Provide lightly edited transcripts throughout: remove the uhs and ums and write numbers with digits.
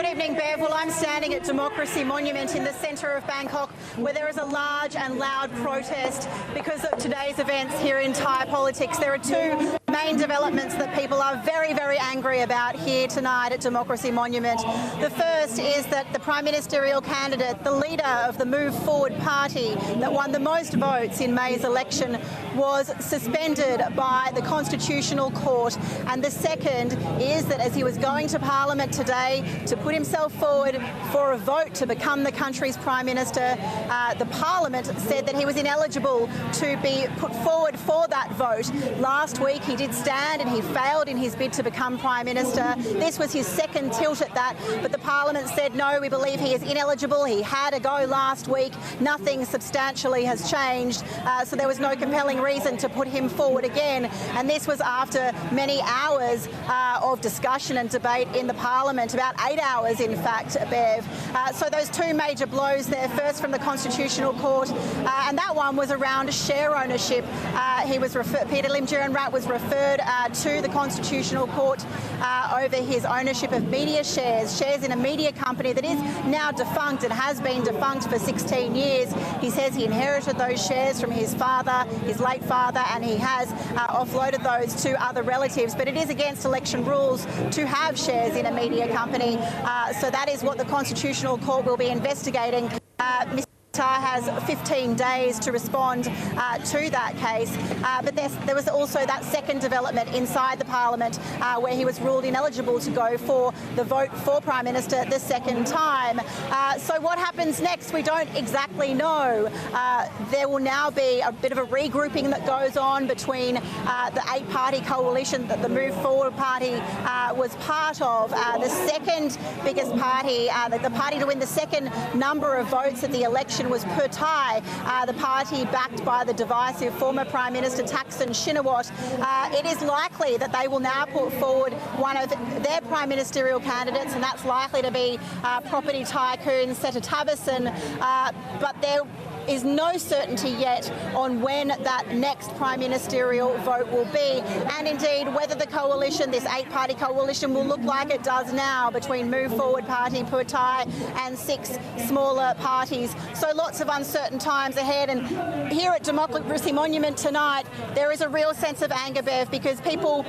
Good evening, Bev. Well, I'm standing at Democracy Monument in the centre of Bangkok, where there is a large and loud protest because of today's events here in Thai politics. There are two main developments that people are very, very angry about here tonight at Democracy Monument. The first is that the Prime Ministerial candidate, the leader of the Move Forward party that won the most votes in May's election, was suspended by the Constitutional Court. And the second is that as he was going to Parliament today to put himself forward for a vote to become the country's Prime Minister, the Parliament said that he was ineligible to be put forward for that vote. Last week he did stand and he failed in his bid to become Prime Minister. This was his second tilt at that, but the Parliament said no, we believe he is ineligible. He had a go last week. Nothing substantially has changed, so there was no compelling reason to put him forward again. And this was after many hours of discussion and debate in the Parliament, about 8 hours in fact, Bev. So those two major blows there, first from the Constitutional Court, and that one was around share ownership. Pita Limjaroenrat was referred to the Constitutional Court over his ownership of media shares in a media company that is now defunct and has been defunct for 16 years. He says he inherited those shares from his father, his late father, and he has offloaded those to other relatives. But it is against election rules to have shares in a media company. So that is what the Constitutional Court will be investigating. Mr. has 15 days to respond to that case. But there was also that second development inside the Parliament where he was ruled ineligible to go for the vote for Prime Minister the second time. So what happens next, we don't exactly know. There will now be a bit of a regrouping that goes on between the eight-party coalition that the Move Forward party was part of. The second biggest party, the party to win the second number of votes at the election was Thai, the party backed by the divisive former Prime Minister Thaksin Shinawatra. It is likely that they will now put forward one of their Prime Ministerial candidates, and that's likely to be property tycoon Seta Thavisin, but there is no certainty yet on when that next Prime Ministerial vote will be, and indeed whether the coalition, this eight-party coalition, will look like it does now between Move Forward Party, Pheu Thai and six smaller parties. So lots of uncertain times ahead, and here at Democracy Monument tonight there is a real sense of anger, Bev, because people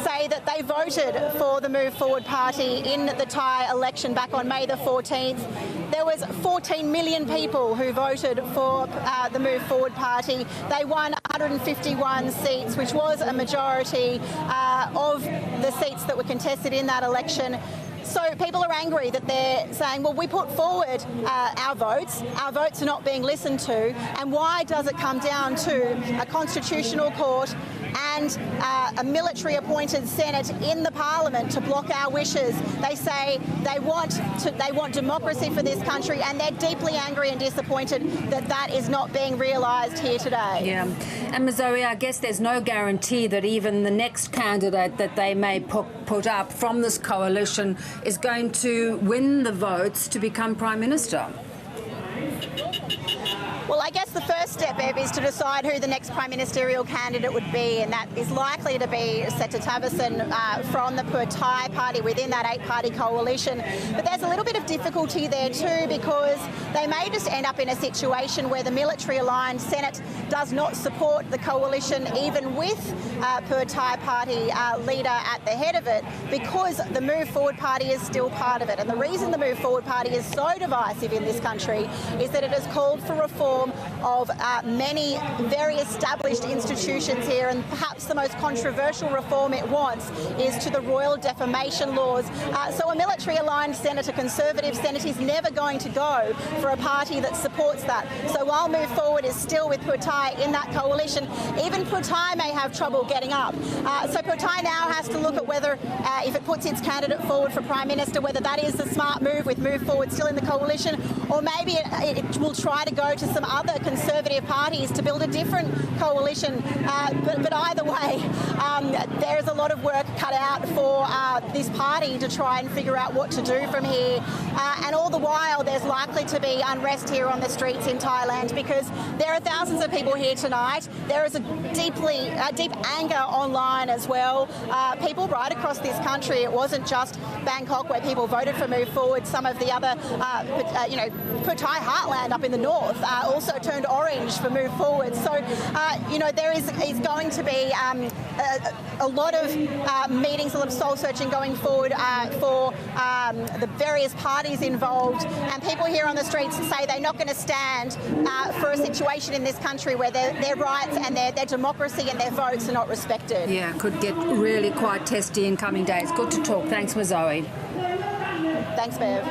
say that they voted for the Move Forward Party in the Thai election back on May the 14th. There was 14 million people who voted for the Move Forward Party. They won 151 seats, which was a majority of the seats that were contested in that election. So people are angry that they're saying, well, we put forward our votes are not being listened to, and why does it come down to a Constitutional Court and a military-appointed Senate in the Parliament to block our wishes? They say they want democracy for this country, and they're deeply angry and disappointed that that is not being realised here today. Yeah, and Mazoe, I guess there's no guarantee that even the next candidate that they may put up from this coalition is going to win the votes to become Prime Minister. Well, I guess the first step, Ev, is to decide who the next Prime Ministerial candidate would be, and that is likely to be Seta Thavisin from the Pheu Thai party within that eight-party coalition. But there's a little bit of difficulty there too, because they may just end up in a situation where the military-aligned Senate does not support the coalition, even with Pheu Thai party leader at the head of it, because the Move Forward party is still part of it. And the reason the Move Forward party is so divisive in this country is that it has called for reform of many very established institutions here, and perhaps the most controversial reform it wants is to the royal defamation laws. So a military-aligned Senate, a Conservative Senate, is never going to go for a party that supports that. So while Move Forward is still with Pheu Thai in that coalition, even Pheu Thai may have trouble getting up. So Pheu Thai now has to look at whether, if it puts its candidate forward for Prime Minister, whether that is the smart move with Move Forward still in the coalition, or maybe it will try to go to some other Conservative parties to build a different coalition. But either way, there is a lot of work cut out for this party to try and figure out what to do from here. And all the while, there's likely to be unrest here on the streets in Thailand because there are thousands of people here tonight. There is a deep anger online as well. People right across this country. It wasn't just Bangkok where people voted for Move Forward. Some of the other, Thai heartland up in the north also turned orange for Move Forward. So, there is going to be a lot of meetings, a lot of soul searching going forward for the various parties involved. And people here on the streets say they're not going to stand for a situation in this country where their rights and their democracy and their votes are not respected. Yeah, could get really quite testy in coming days. Good to talk. Thanks, Mazoe. Thanks, Bev.